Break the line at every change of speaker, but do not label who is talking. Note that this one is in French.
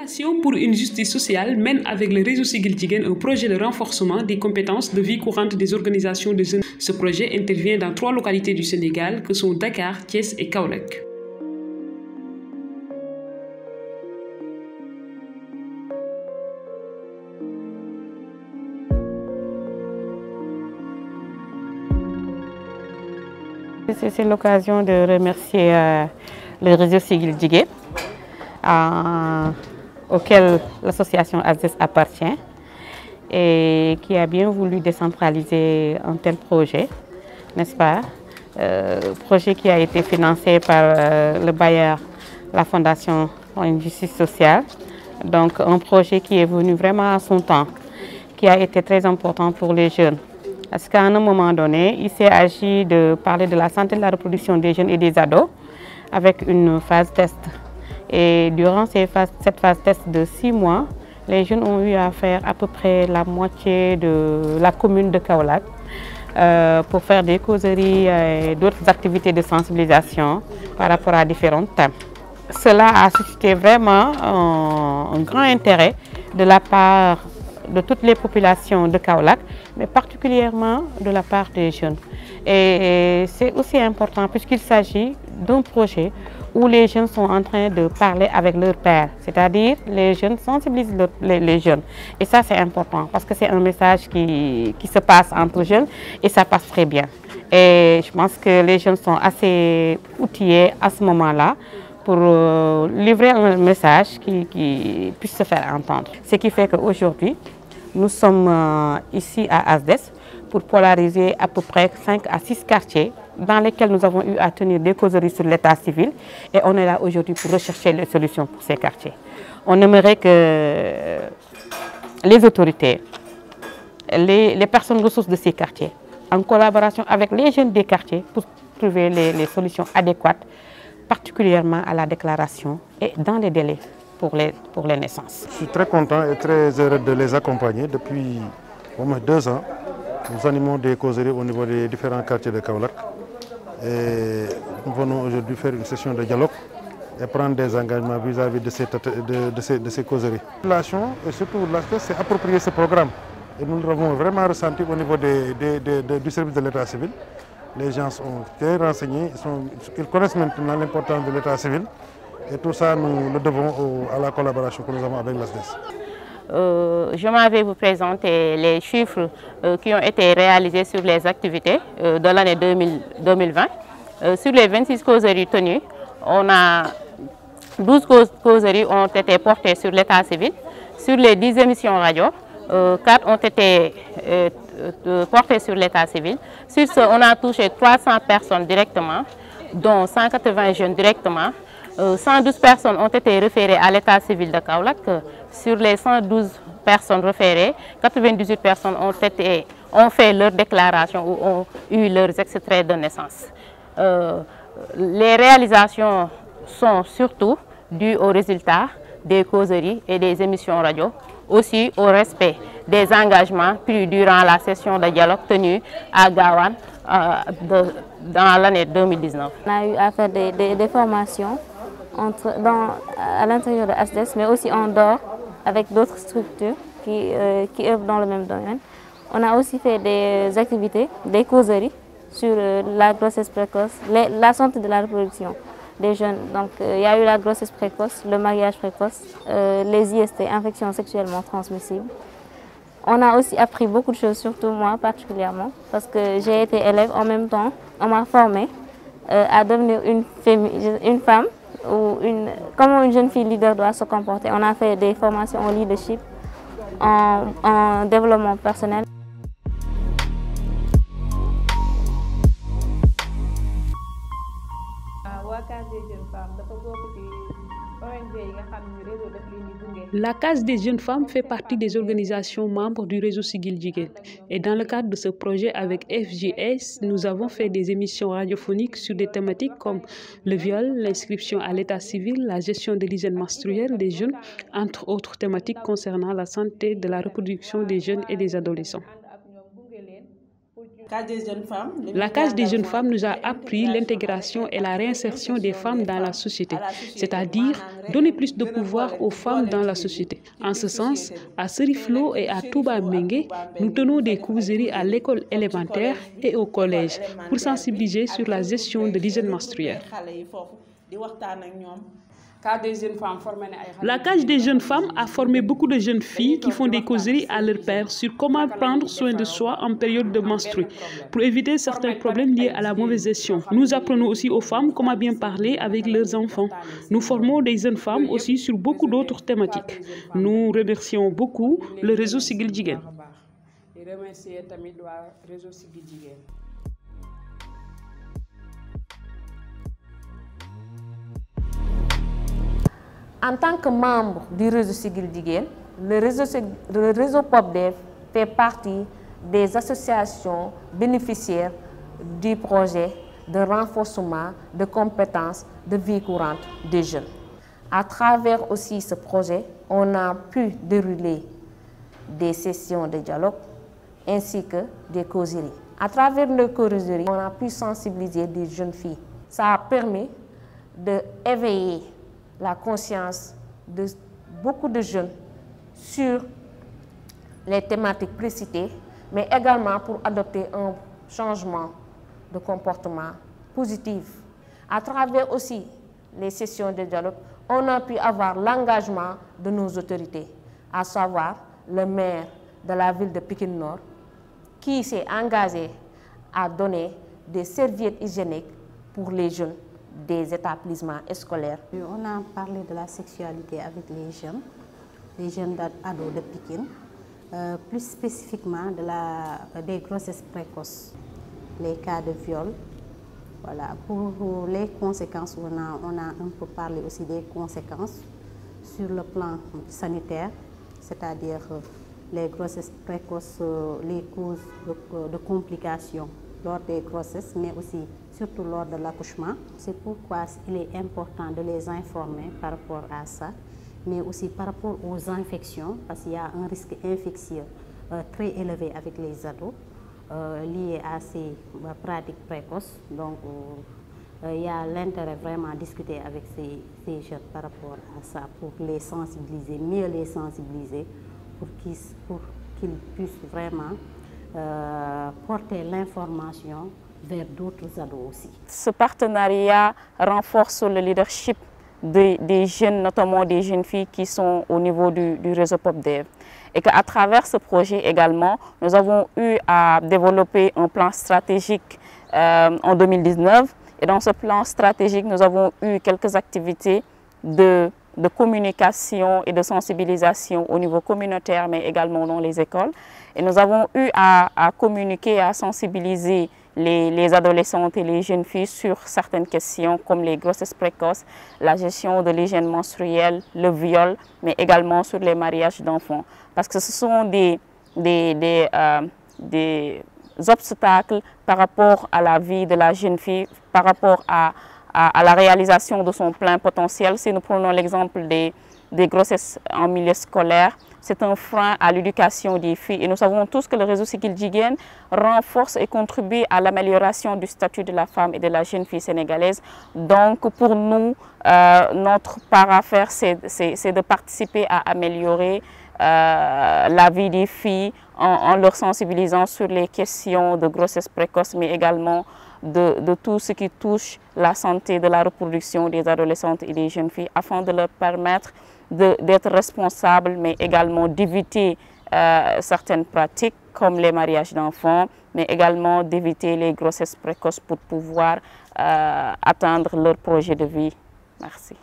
Fondation pour une justice sociale mène avec le réseau Siggil Jigéen un projet de renforcement des compétences de vie courante des organisations de jeunes. Ce projet intervient dans 3 localités du Sénégal que sont Dakar, Thiès et Kaolack.
C'est l'occasion de remercier le réseau Siggil Jigéen auquel l'association ASDES appartient et qui a bien voulu décentraliser un tel projet, n'est-ce pas? Projet qui a été financé par le bailleur, la Fondation pour une justice sociale. Donc un projet qui est venu vraiment à son temps, qui a été très important pour les jeunes. Parce qu'à un moment donné, il s'est agi de parler de la santé de la reproduction des jeunes et des ados avec une phase test. Et durant cette phase test de 6 mois, les jeunes ont eu à faire à peu près la moitié de la commune de Kaolack pour faire des causeries et d'autres activités de sensibilisation par rapport à différents thèmes. Cela a suscité vraiment un grand intérêt de la part de toutes les populations de Kaolack, mais particulièrement de la part des jeunes. Et c'est aussi important puisqu'il s'agit d'un projet où les jeunes sont en train de parler avec leurs pairs, c'est-à-dire les jeunes sensibilisent les jeunes. Et ça c'est important parce que c'est un message qui se passe entre jeunes et ça passe très bien. Et je pense que les jeunes sont assez outillés à ce moment-là pour livrer un message qui puisse se faire entendre. Ce qui fait qu'aujourd'hui, nous sommes ici à ASDES pour polariser à peu près 5 à 6 quartiers dans lesquels nous avons eu à tenir des causeries sur l'état civil et on est là aujourd'hui pour rechercher les solutions pour ces quartiers. On aimerait que les autorités, les personnes ressources de ces quartiers, en collaboration avec les jeunes des quartiers pour trouver les solutions adéquates, particulièrement à la déclaration et dans les délais pour les naissances.
Je suis très content et très heureux de les accompagner depuis au moins 2 ans. Nous animons des causeries au niveau des différents quartiers de Kaolack et nous venons aujourd'hui faire une session de dialogue et prendre des engagements vis-à-vis de ces causeries. La population et surtout l'aspect c'est approprier ce programme et nous l'avons vraiment ressenti au niveau du service de l'état civil. Les gens sont très renseignés, ils connaissent maintenant l'importance de l'état civil et tout ça nous le devons à la collaboration que nous avons avec l'ASDES.
Je m'en vais vous présenter les chiffres qui ont été réalisés sur les activités de l'année 2020. Sur les 26 causeries tenues, 12 causeries ont été portées sur l'état civil. Sur les 10 émissions radio, 4 ont été portées sur l'état civil. Sur ce, on a touché 300 personnes directement, dont 180 jeunes directement. 112 personnes ont été référées à l'état civil de Kaolack. Sur les 112 personnes référées, 98 personnes ont fait leur déclaration ou ont eu leurs extraits de naissance. Les réalisations sont surtout dues aux résultats des causeries et des émissions radio, aussi au respect des engagements pris durant la session de dialogue tenue à Gawane dans l'année 2019.
On a eu à faire des formations à l'intérieur de ASDES, mais aussi en dehors avec d'autres structures qui œuvrent dans le même domaine. On a aussi fait des activités, des causeries sur la grossesse précoce, la santé de la reproduction des jeunes. Donc il y a eu la grossesse précoce, le mariage précoce, les IST, infections sexuellement transmissibles. On a aussi appris beaucoup de choses, surtout moi particulièrement, parce que j'ai été élève en même temps. On m'a formée à devenir une femme ou comment une jeune fille leader doit se comporter. On a fait des formations en leadership, en développement personnel.
La Case des jeunes femmes fait partie des organisations membres du réseau Siggil Jigéen. Et dans le cadre de ce projet avec FJS, nous avons fait des émissions radiophoniques sur des thématiques comme le viol, l'inscription à l'état civil, la gestion de l'hygiène menstruelle des jeunes, entre autres thématiques concernant la santé de la reproduction des jeunes et des adolescents. La case des jeunes femmes nous a appris l'intégration et la réinsertion des femmes dans la société, c'est-à-dire donner plus de pouvoir aux femmes dans la société. En ce sens, à Seriflo et à Touba Mengue, nous tenons des causeries à l'école élémentaire et au collège pour sensibiliser sur la gestion de l'hygiène menstruelle. La case des jeunes femmes a formé beaucoup de jeunes filles qui font des causeries à leur père sur comment prendre soin de soi en période de menstrues pour éviter certains problèmes liés à la mauvaise gestion. Nous apprenons aussi aux femmes comment bien parler avec leurs enfants. Nous formons des jeunes femmes aussi sur beaucoup d'autres thématiques. Nous remercions beaucoup le réseau Siggil Jigéen.
En tant que membre du réseau Siggil Jigéen, le réseau POPDEV fait partie des associations bénéficiaires du projet de renforcement de compétences de vie courante des jeunes. À travers aussi ce projet, on a pu dérouler des sessions de dialogue ainsi que des causeries. À travers les causeries, on a pu sensibiliser des jeunes filles. Ça a permis d'éveiller la conscience de beaucoup de jeunes sur les thématiques précitées, mais également pour adopter un changement de comportement positif. À travers aussi les sessions de dialogue, on a pu avoir l'engagement de nos autorités, à savoir le maire de la ville de Pikine Nord, qui s'est engagé à donner des serviettes hygiéniques pour les jeunes des établissements scolaires.
On a parlé de la sexualité avec les jeunes ados de Pikine, plus spécifiquement des grossesses précoces, les cas de viol. Voilà. Pour les conséquences, on a un peu parlé aussi des conséquences sur le plan sanitaire, c'est-à-dire les grossesses précoces, les causes de complications lors des grossesses, mais aussi surtout lors de l'accouchement. C'est pourquoi il est important de les informer par rapport à ça, mais aussi par rapport aux infections, parce qu'il y a un risque infectieux très élevé avec les ados liés à ces pratiques précoces. Donc, il y a l'intérêt vraiment à discuter avec ces jeunes par rapport à ça, pour les sensibiliser, mieux les sensibiliser, pour qu'ils puissent vraiment porter l'information vers d'autres ados aussi.
Ce partenariat renforce le leadership des jeunes, notamment des jeunes filles qui sont au niveau du réseau POPDEV. Et qu'à travers ce projet également, nous avons eu à développer un plan stratégique en 2019. Et dans ce plan stratégique, nous avons eu quelques activités de communication et de sensibilisation au niveau communautaire, mais également dans les écoles. Et nous avons eu à communiquer, à sensibiliser les adolescentes et les jeunes filles sur certaines questions comme les grossesses précoces, la gestion de l'hygiène menstruelle, le viol, mais également sur les mariages d'enfants. Parce que ce sont des obstacles par rapport à la vie de la jeune fille, par rapport à la réalisation de son plein potentiel. Si nous prenons l'exemple des grossesses en milieu scolaire, c'est un frein à l'éducation des filles. Et nous savons tous que le réseau Siggil Jigéen renforce et contribue à l'amélioration du statut de la femme et de la jeune fille sénégalaise. Donc pour nous, notre part à faire, c'est de participer à améliorer la vie des filles en leur sensibilisant sur les questions de grossesse précoce, mais également de tout ce qui touche la santé de la reproduction des adolescentes et des jeunes filles, afin de leur permettre d'être responsables, mais également d'éviter certaines pratiques comme les mariages d'enfants, mais également d'éviter les grossesses précoces pour pouvoir atteindre leur projet de vie. Merci.